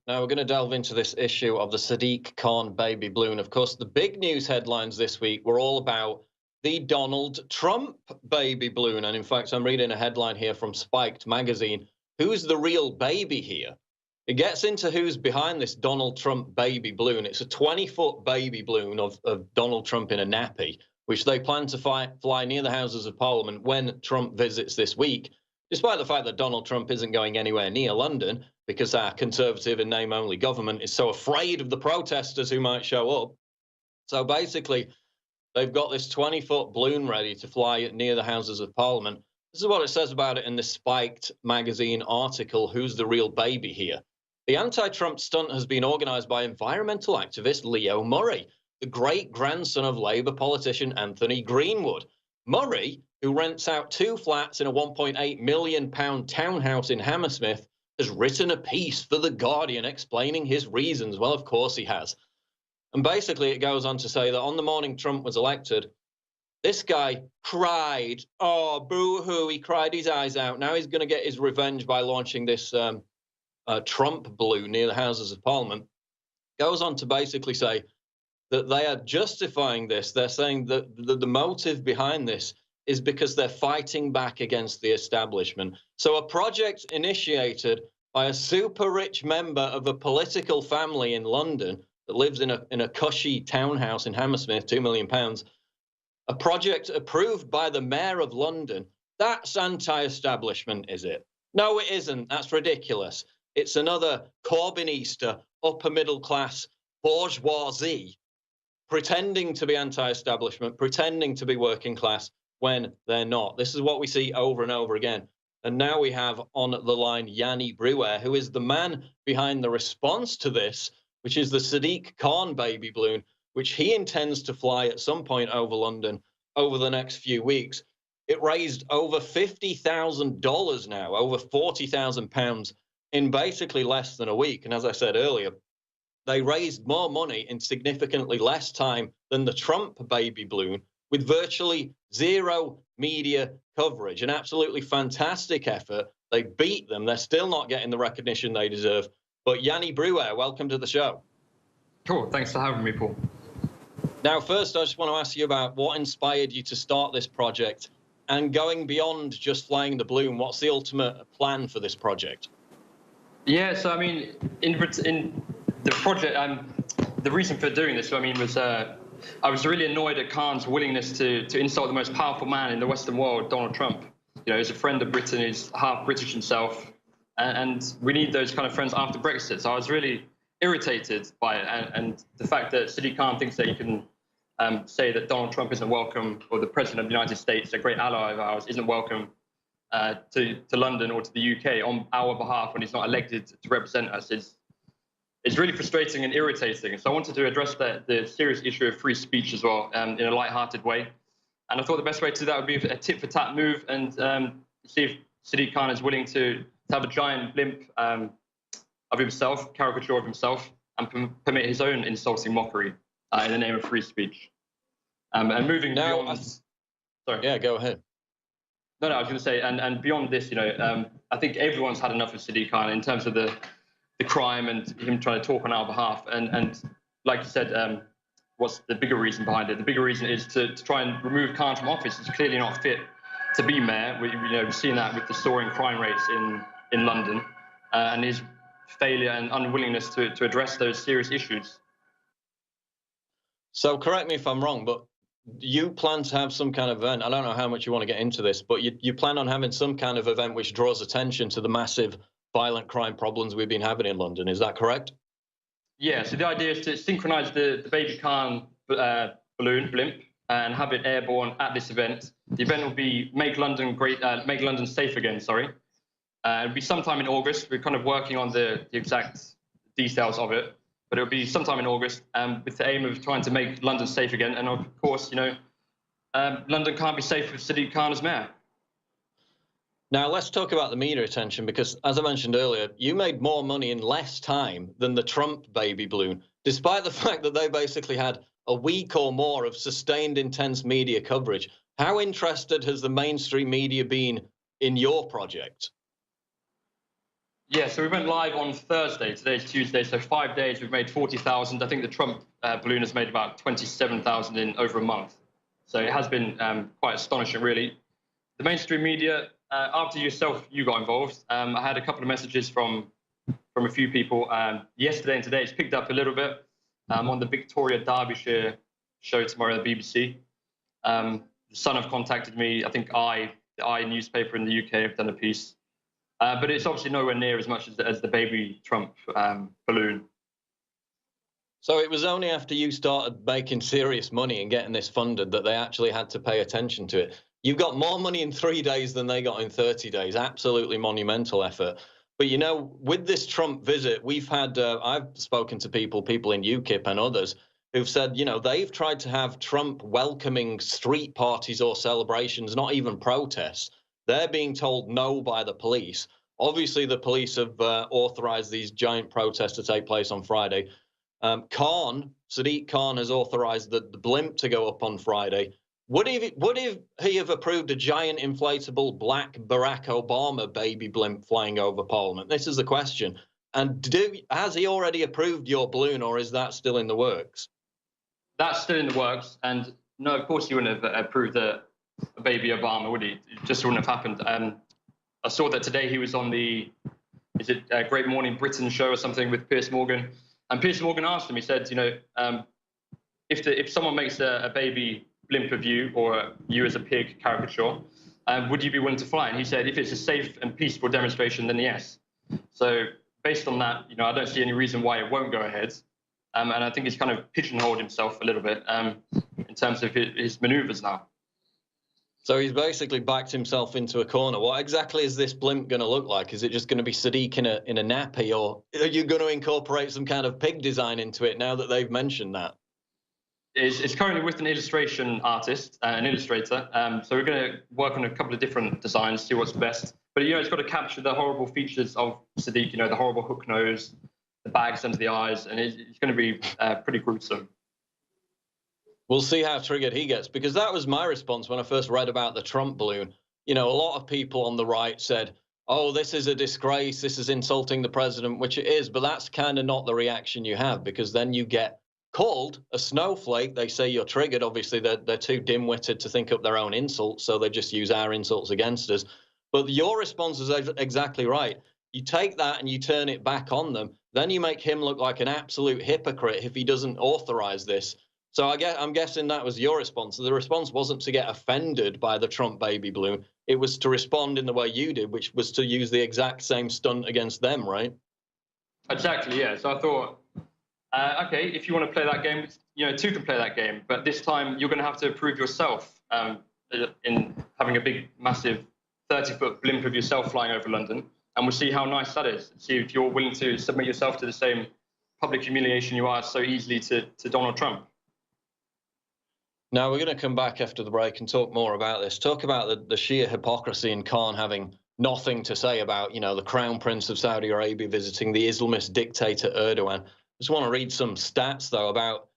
Now we're going to delve into this issue of the Sadiq Khan baby balloon. Of course, the big news headlines this week were all about the Donald Trump baby balloon. And in fact, I'm reading a headline here from Spiked magazine. Who's the real baby here? It gets into who's behind this Donald Trump baby balloon. It's a 20-foot baby balloon of Donald Trump in a nappy, which they plan to fly near the Houses of Parliament when Trump visits this week, despite the fact that Donald Trump isn't going anywhere near London because our conservative and name-only government is so afraid of the protesters who might show up. So basically, they've got this 20-foot balloon ready to fly near the Houses of Parliament. This is what it says about it in this Spiked magazine article, Who's the Real Baby Here? The anti-Trump stunt has been organised by environmental activist Leo Murray, the great-grandson of Labour politician Anthony Greenwood. Murray, who rents out 2 flats in a £1.8 million townhouse in Hammersmith, has written a piece for The Guardian explaining his reasons. Well, of course he has. And basically it goes on to say that on the morning Trump was elected, this guy cried. Oh, boo-hoo, he cried his eyes out. Now he's going to get his revenge by launching this Trump balloon near the Houses of Parliament. Goes on to basically say that they are justifying this. They're saying that the motive behind this is because they're fighting back against the establishment. So a project initiated by a super rich member of a political family in London that lives in a cushy townhouse in Hammersmith, £2 million, a project approved by the mayor of London, that's anti-establishment, is it? No, it isn't. That's ridiculous. It's another Corbynista, upper middle class bourgeoisie pretending to be anti-establishment, pretending to be working class when they're not. This is what we see over and over again. And now we have on the line Yanni Brewer, who is the man behind the response to this, which is the Sadiq Khan baby balloon, which he intends to fly at some point over London over the next few weeks. It raised over $50,000 now, over £40,000 in basically less than a week. And as I said earlier, they raised more money in significantly less time than the Trump baby balloon, with virtually zero media coverage. An absolutely fantastic effort. They beat them. They're still not getting the recognition they deserve. But Yanni Brewer, welcome to the show. Cool. Thanks for having me, Paul. Now, first, I just want to ask you about what inspired you to start this project, and going beyond just flying the balloon, what's the ultimate plan for this project? Yeah, so I mean, in the project, the reason for doing this, I mean, was I was really annoyed at Khan's willingness to insult the most powerful man in the Western world, Donald Trump. You know, he's a friend of Britain, he's half British himself, and we need those kind of friends after Brexit. So I was really irritated by it, and the fact that Sadiq Khan thinks that he can say that Donald Trump isn't welcome, or the President of the United States, a great ally of ours, isn't welcome to London or to the UK on our behalf when he's not elected to represent us is really frustrating and irritating. So I wanted to address the serious issue of free speech as well in a light-hearted way. And I thought the best way to do that would be a tit-for-tat move and see if Sadiq Khan is willing to have a giant blimp of himself, caricature of himself, and permit his own insulting mockery in the name of free speech. And moving now, beyond... Sorry. Yeah, go ahead. No, I was going to say, and beyond this, you know, I think everyone's had enough of Sadiq Khan in terms of the crime and him trying to talk on our behalf. And like you said, what's the bigger reason behind it? The bigger reason is to try and remove Khan from office. He's clearly not fit to be mayor. We've seen that with the soaring crime rates in London and his failure and unwillingness to address those serious issues. So correct me if I'm wrong, but you plan to have some kind of event. I don't know how much you want to get into this, but you plan on having some kind of event which draws attention to the massive violent crime problems we've been having in London. Is that correct? Yeah, so the idea is to synchronize the baby Khan balloon, blimp, and have it airborne at this event. The event will be Make London Great, Make London Safe Again, sorry. It'll be sometime in August. We're kind of working on the exact details of it, but it'll be sometime in August with the aim of trying to make London safe again. And of course, you know, London can't be safe with Sadiq Khan as mayor. Now, let's talk about the media attention, because as I mentioned earlier, you made more money in less time than the Trump baby balloon, despite the fact that they basically had a week or more of sustained intense media coverage. How interested has the mainstream media been in your project? Yeah, so we went live on Thursday. Today's Tuesday, so 5 days. We've made 40,000. I think the Trump balloon has made about 27,000 in over a month. So it has been quite astonishing, really. The mainstream media, after you got involved, I had a couple of messages from a few people. Yesterday and today, it's picked up a little bit. On the Victoria Derbyshire show tomorrow at the BBC. The Sun have contacted me. I think the I newspaper in the UK have done a piece. But it's obviously nowhere near as much as the baby Trump balloon. So it was only after you started making serious money and getting this funded that they actually had to pay attention to it. You've got more money in 3 days than they got in 30 days. Absolutely monumental effort. But, you know, with this Trump visit, we've had, I've spoken to people in UKIP and others who've said, you know, they've tried to have Trump welcoming street parties or celebrations, not even protests. They're being told no by the police. Obviously, the police have authorized these giant protests to take place on Friday. Sadiq Khan has authorized the blimp to go up on Friday. Would he have approved a giant inflatable black Barack Obama baby blimp flying over Parliament? This is the question. And has he already approved your balloon, or is that still in the works? That's still in the works. And no, of course he wouldn't have approved a baby Obama, would he? It just wouldn't have happened. I saw that today he was on the, Great Morning Britain show or something with Piers Morgan. And Piers Morgan asked him, he said, you know, if someone makes a baby blimp of you or you as a pig caricature, would you be willing to fly? And he said, if it's a safe and peaceful demonstration, then yes. So based on that, you know, I don't see any reason why it won't go ahead. And I think he's kind of pigeonholed himself a little bit in terms of his maneuvers now. So he's basically backed himself into a corner. What exactly is this blimp going to look like? Is it just going to be Sadiq in a nappy, or are you going to incorporate some kind of pig design into it now that they've mentioned that? It's currently with an illustration artist, an illustrator. So we're going to work on a couple of different designs, see what's best. But, you know, it's got to capture the horrible features of Sadiq, you know, the horrible hook nose, the bags under the eyes, and it's going to be pretty gruesome. We'll see how triggered he gets, because that was my response when I first read about the Trump balloon. You know, a lot of people on the right said, oh, this is a disgrace, this is insulting the president, which it is, but that's kind of not the reaction you have, because then you get called a snowflake. They say you're triggered. Obviously, they're too dim-witted to think up their own insults, so they just use our insults against us. But your response is exactly right. You take that and you turn it back on them. Then you make him look like an absolute hypocrite if he doesn't authorize this. So I'm guessing that was your response. The response wasn't to get offended by the Trump baby balloon. It was to respond in the way you did, which was to use the exact same stunt against them, right? Exactly, yeah. So I thought, okay, if you want to play that game, you know, two can play that game. But this time you're going to have to prove yourself in having a big, massive 30-foot blimp of yourself flying over London. And we'll see how nice that is. See if you're willing to submit yourself to the same public humiliation you are so easily to Donald Trump. Now, we're going to come back after the break and talk more about this, talk about the sheer hypocrisy in Khan having nothing to say about, you know, the Crown Prince of Saudi Arabia visiting the Islamist dictator Erdogan. I just want to read some stats, though, about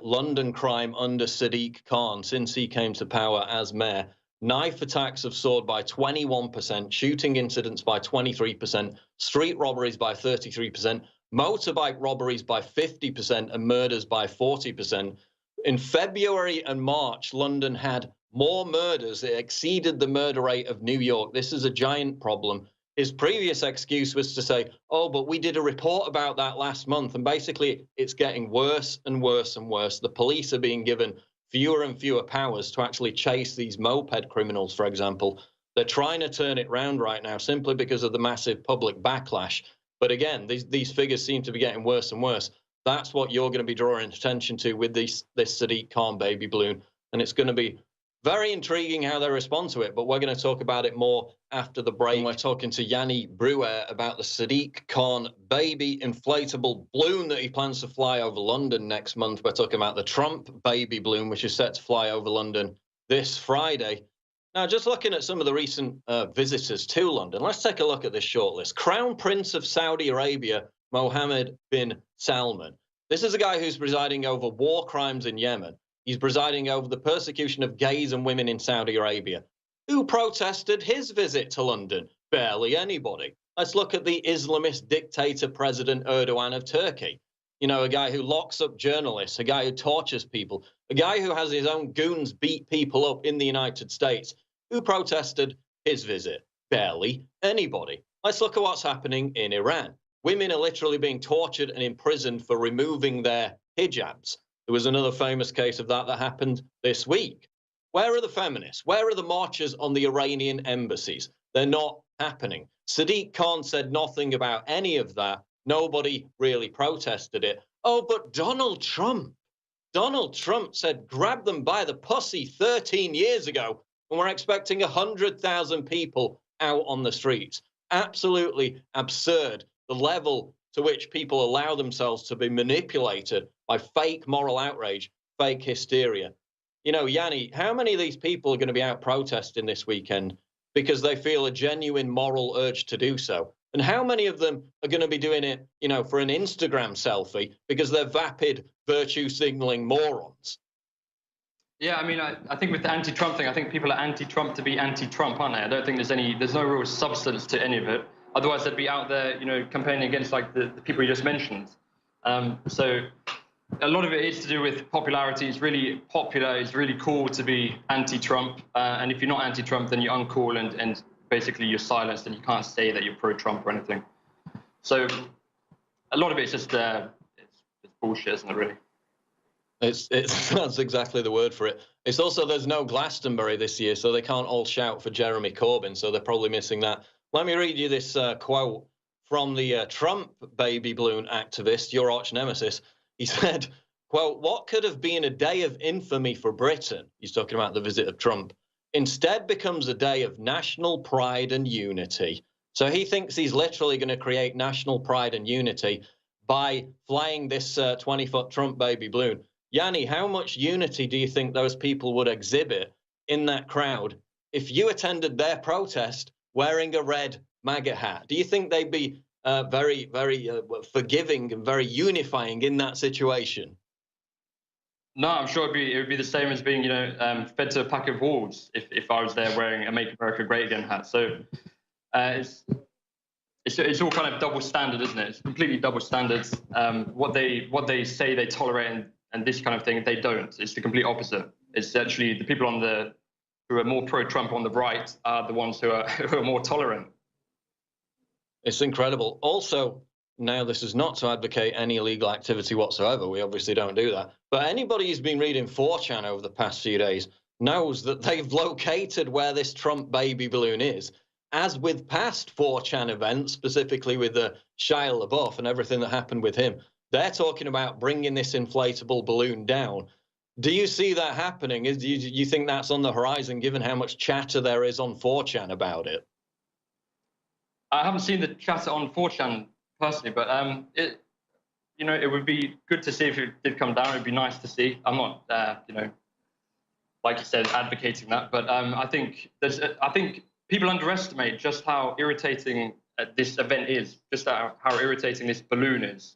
London crime under Sadiq Khan since he came to power as mayor. Knife attacks have soared by 21%, shooting incidents by 23%, street robberies by 33%, motorbike robberies by 50%, and murders by 40%. In February and March, London had more murders. It exceeded the murder rate of New York. This is a giant problem. His previous excuse was to say, oh, but we did a report about that last month. And basically, it's getting worse and worse and worse. The police are being given fewer and fewer powers to actually chase these moped criminals, for example. They're trying to turn it round right now simply because of the massive public backlash. But again, these figures seem to be getting worse and worse. That's what you're going to be drawing attention to with this Sadiq Khan baby balloon. And it's going to be very intriguing how they respond to it. But we're going to talk about it more after the break. And we're talking to Yanni Bruer about the Sadiq Khan baby inflatable balloon that he plans to fly over London next month. We're talking about the Trump baby balloon, which is set to fly over London this Friday. Now, just looking at some of the recent visitors to London, let's take a look at this shortlist. Crown Prince of Saudi Arabia, Mohammed bin Salman. This is a guy who's presiding over war crimes in Yemen. He's presiding over the persecution of gays and women in Saudi Arabia. Who protested his visit to London? Barely anybody. Let's look at the Islamist dictator President Erdogan of Turkey. You know, a guy who locks up journalists, a guy who tortures people, a guy who has his own goons beat people up in the United States. Who protested his visit? Barely anybody. Let's look at what's happening in Iran. Women are literally being tortured and imprisoned for removing their hijabs. There was another famous case of that happened this week. Where are the feminists? Where are the marchers on the Iranian embassies? They're not happening. Sadiq Khan said nothing about any of that. Nobody really protested it. Oh, but Donald Trump said, grab them by the pussy 13 years ago, and we're expecting 100,000 people out on the streets. Absolutely absurd, the level to which people allow themselves to be manipulated by fake moral outrage, fake hysteria. You know, Yanni, how many of these people are going to be out protesting this weekend because they feel a genuine moral urge to do so? And how many of them are going to be doing it, you know, for an Instagram selfie because they're vapid, virtue signaling morons? Yeah, I mean, I think with the anti-Trump thing, I think people are anti-Trump to be anti-Trump, aren't they? I don't think there's no real substance to any of it. Otherwise, they'd be out there, you know, campaigning against like the people you just mentioned. So a lot of it is to do with popularity. It's really popular. It's really cool to be anti-Trump. And if you're not anti-Trump, then you're uncool and basically you're silenced and you can't say that you're pro-Trump or anything. So a lot of it is just it's bullshit, isn't it, really? It's that's exactly the word for it. It's also there's no Glastonbury this year, so they can't all shout for Jeremy Corbyn, so they're probably missing that. Let me read you this quote from the Trump baby balloon activist, your arch nemesis. He said, quote, "What could have been a day of infamy for Britain," he's talking about the visit of Trump, "instead becomes a day of national pride and unity." So he thinks he's literally going to create national pride and unity by flying this 20-foot Trump baby balloon. Yanni, how much unity do you think those people would exhibit in that crowd if you attended their protest wearing a red MAGA hat? Do you think they'd be very, very forgiving and very unifying in that situation? No, I'm sure it would be the same as being, you know, fed to a pack of wolves if I was there wearing a "Make America Great Again" hat. So it's all kind of double standard, isn't it? It's completely double standards. What they say they tolerate and this kind of thing, they don't. It's the complete opposite. It's actually the people who are more pro-Trump on the right are the ones who are more tolerant. It's incredible. Also, now this is not to advocate any illegal activity whatsoever. We obviously don't do that. But anybody who's been reading 4chan over the past few days knows that they've located where this Trump baby balloon is. As with past 4chan events, specifically with Shia LaBeouf and everything that happened with him, they're talking about bringing this inflatable balloon down. Do you see that happening? Do you think that's on the horizon, given how much chatter there is on 4chan about it? I haven't seen the chatter on 4chan personally, but it would be good to see if it did come down. It'd be nice to see. I'm not, like you said, advocating that, but I think people underestimate just how irritating this event is, just how irritating this balloon is.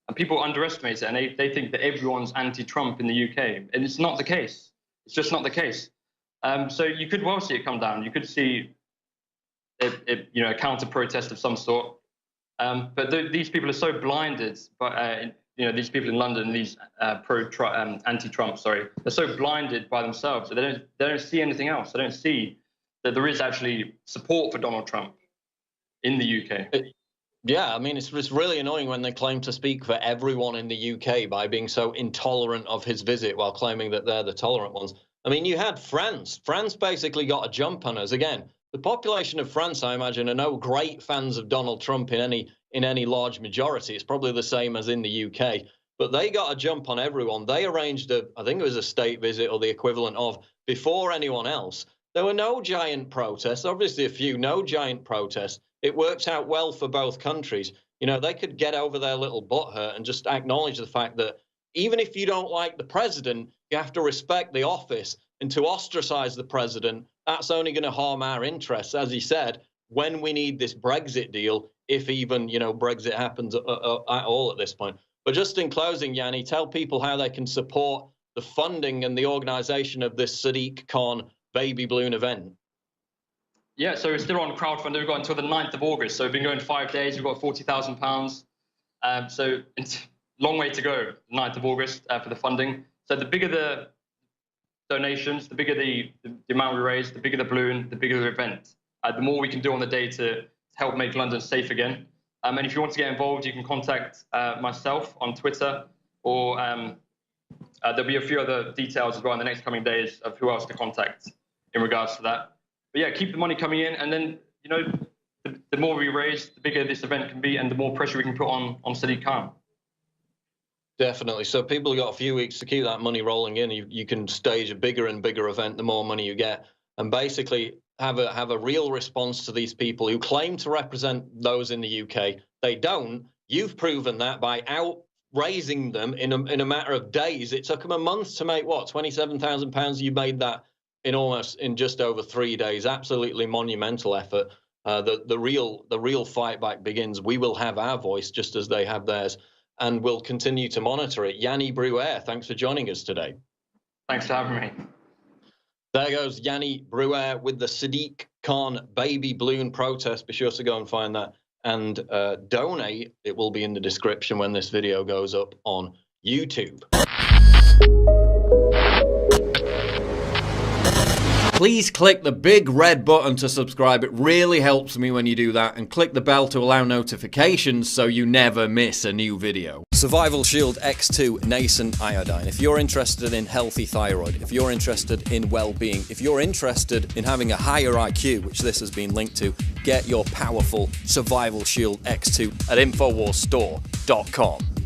And people underestimate it, and they think that everyone's anti-Trump in the UK, and it's not the case. It's just not the case. So you could well see it come down. You could see a counter-protest of some sort. But these people are so blinded by, these people in London, these anti-Trump, they're so blinded by themselves that they don't see anything else. They don't see that there is actually support for Donald Trump in the UK. Yeah, I mean, it's really annoying when they claim to speak for everyone in the UK by being so intolerant of his visit while claiming that they're the tolerant ones. I mean, you had France. France basically got a jump on us. Again, the population of France, I imagine, are no great fans of Donald Trump in any large majority. It's probably the same as in the UK. But they got a jump on everyone. They arranged I think it was a state visit or the equivalent of, before anyone else. There were no giant protests, obviously a few, no giant protests. It worked out well for both countries. You know, they could get over their little butthurt and just acknowledge the fact that even if you don't like the president, you have to respect the office, and to ostracize the president, that's only going to harm our interests, as he said, when we need this Brexit deal, if even, Brexit happens at all at this point. But just in closing, Yanni, tell people how they can support the funding and the organization of this Sadiq Khan baby balloon event. Yeah, so we're still on crowdfunding. We've got until the 9th of August. So we've been going 5 days. We've got £40,000. So it's a long way to go, 9th of August for the funding. So the bigger the donations, the bigger the amount we raise, the bigger the balloon, the bigger the event. The more we can do on the day to help make London safe again. And if you want to get involved, you can contact myself on Twitter, or there'll be a few other details as well in the next coming days of who else to contact in regards to that. But yeah, keep the money coming in, and then, you know, the more we raise, the bigger this event can be, and the more pressure we can put on Sadiq Khan. Definitely. So people have got a few weeks to keep that money rolling in. You can stage a bigger and bigger event the more money you get, and basically have a real response to these people who claim to represent those in the UK. They don't. You've proven that by outraising them in a matter of days. It took them a month to make, what, £27,000? You made that in just over 3 days. Absolutely monumental effort. The real fight back begins. We will have our voice just as they have theirs, and we'll continue to monitor it. Yanni Brouwer, thanks for joining us today. Thanks for having me. There goes Yanni Brouwer with the Sadiq Khan baby balloon protest. Be sure to go and find that and donate. It will be in the description when this video goes up on YouTube. Please click the big red button to subscribe. It really helps me when you do that. And click the bell to allow notifications so you never miss a new video. Survival Shield X2 Nascent Iodine. If you're interested in healthy thyroid, if you're interested in well-being, if you're interested in having a higher IQ, which this has been linked to, get your powerful Survival Shield X2 at InfoWarsStore.com.